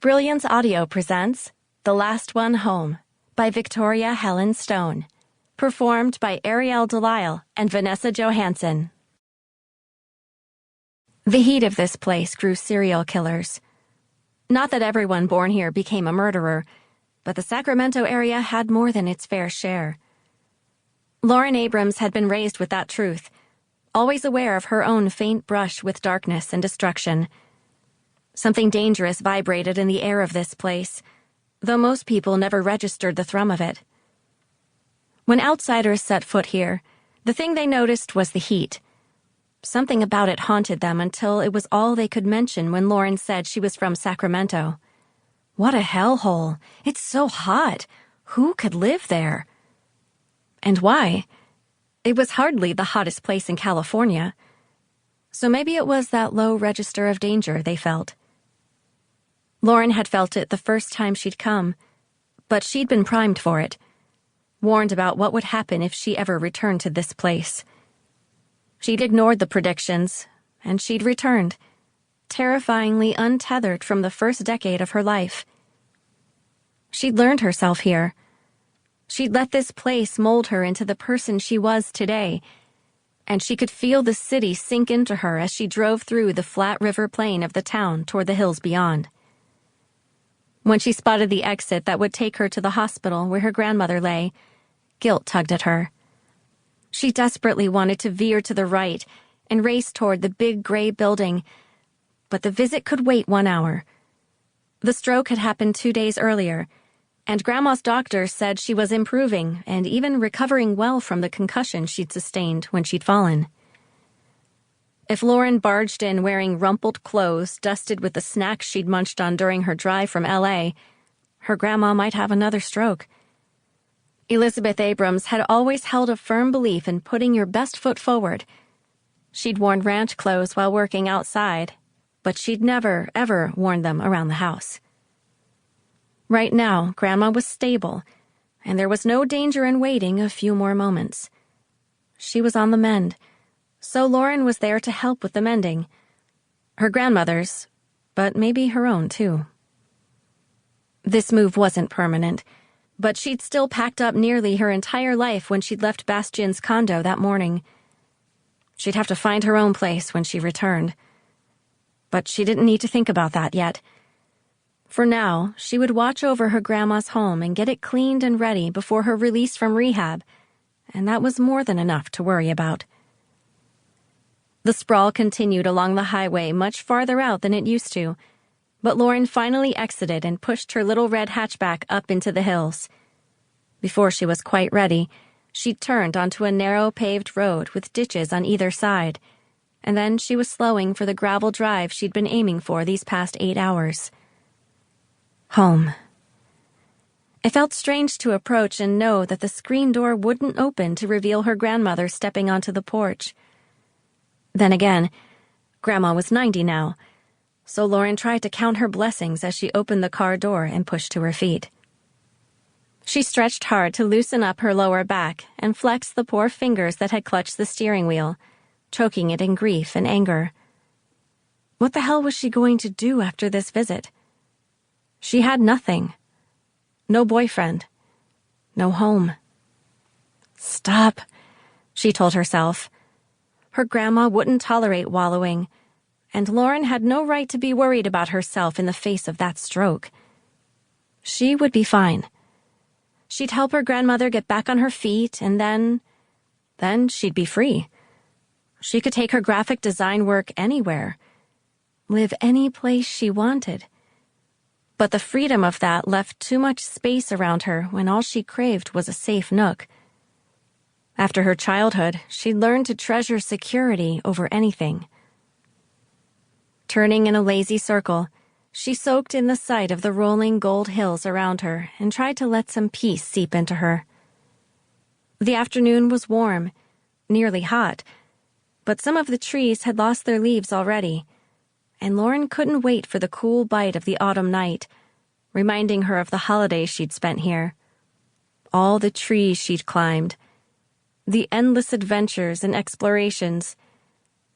Brilliance Audio presents The Last One Home by Victoria Helen Stone, performed by Ariel Delisle and Vanessa Johansson. The heat of this place grew serial killers. Not that everyone born here became a murderer, but the Sacramento area had more than its fair share. Lauren Abrams had been raised with that truth, always aware of her own faint brush with darkness and destruction. Something dangerous vibrated in the air of this place, though most people never registered the thrum of it. When outsiders set foot here, the thing they noticed was the heat. Something about it haunted them until it was all they could mention when Lauren said she was from Sacramento. What a hellhole! It's so hot! Who could live there? And why? It was hardly the hottest place in California. So maybe it was that low register of danger they felt. Lauren had felt it the first time she'd come, but she'd been primed for it, warned about what would happen if she ever returned to this place. She'd ignored the predictions, and she'd returned, terrifyingly untethered from the first decade of her life. She'd learned herself here. She'd let this place mold her into the person she was today, and she could feel the city sink into her as she drove through the flat river plain of the town toward the hills beyond. When she spotted the exit that would take her to the hospital where her grandmother lay, guilt tugged at her. She desperately wanted to veer to the right and race toward the big gray building, but the visit could wait 1 hour. The stroke had happened 2 days earlier, and Grandma's doctor said she was improving and even recovering well from the concussion she'd sustained when she'd fallen. If Lauren barged in wearing rumpled clothes dusted with the snacks she'd munched on during her drive from L.A., her grandma might have another stroke. Elizabeth Abrams had always held a firm belief in putting your best foot forward. She'd worn ranch clothes while working outside, but she'd never, ever worn them around the house. Right now, Grandma was stable, and there was no danger in waiting a few more moments. She was on the mend, so Lauren was there to help with the mending. Her grandmother's, but maybe her own, too. This move wasn't permanent, but she'd still packed up nearly her entire life when she'd left Bastian's condo that morning. She'd have to find her own place when she returned. But she didn't need to think about that yet. For now, she would watch over her grandma's home and get it cleaned and ready before her release from rehab, and that was more than enough to worry about. The sprawl continued along the highway much farther out than it used to, but Lauren finally exited and pushed her little red hatchback up into the hills. Before she was quite ready, she turned onto a narrow paved road with ditches on either side, and then she was slowing for the gravel drive she'd been aiming for these past 8 hours. Home. It felt strange to approach and know that the screen door wouldn't open to reveal her grandmother stepping onto the porch. Then again, Grandma was 90 now, so Lauren tried to count her blessings as she opened the car door and pushed to her feet. She stretched hard to loosen up her lower back and flex the poor fingers that had clutched the steering wheel, choking it in grief and anger. What the hell was she going to do after this visit? She had nothing. No boyfriend. No home. Stop, she told herself. Her grandma wouldn't tolerate wallowing, and Lauren had no right to be worried about herself in the face of that stroke. She would be fine. She'd help her grandmother get back on her feet, and then she'd be free. She could take her graphic design work anywhere, live any place she wanted. But the freedom of that left too much space around her when all she craved was a safe nook. After her childhood, she'd learned to treasure security over anything. Turning in a lazy circle, she soaked in the sight of the rolling gold hills around her and tried to let some peace seep into her. The afternoon was warm, nearly hot, but some of the trees had lost their leaves already, and Lauren couldn't wait for the cool bite of the autumn night, reminding her of the holidays she'd spent here. All the trees she'd climbed, the endless adventures and explorations,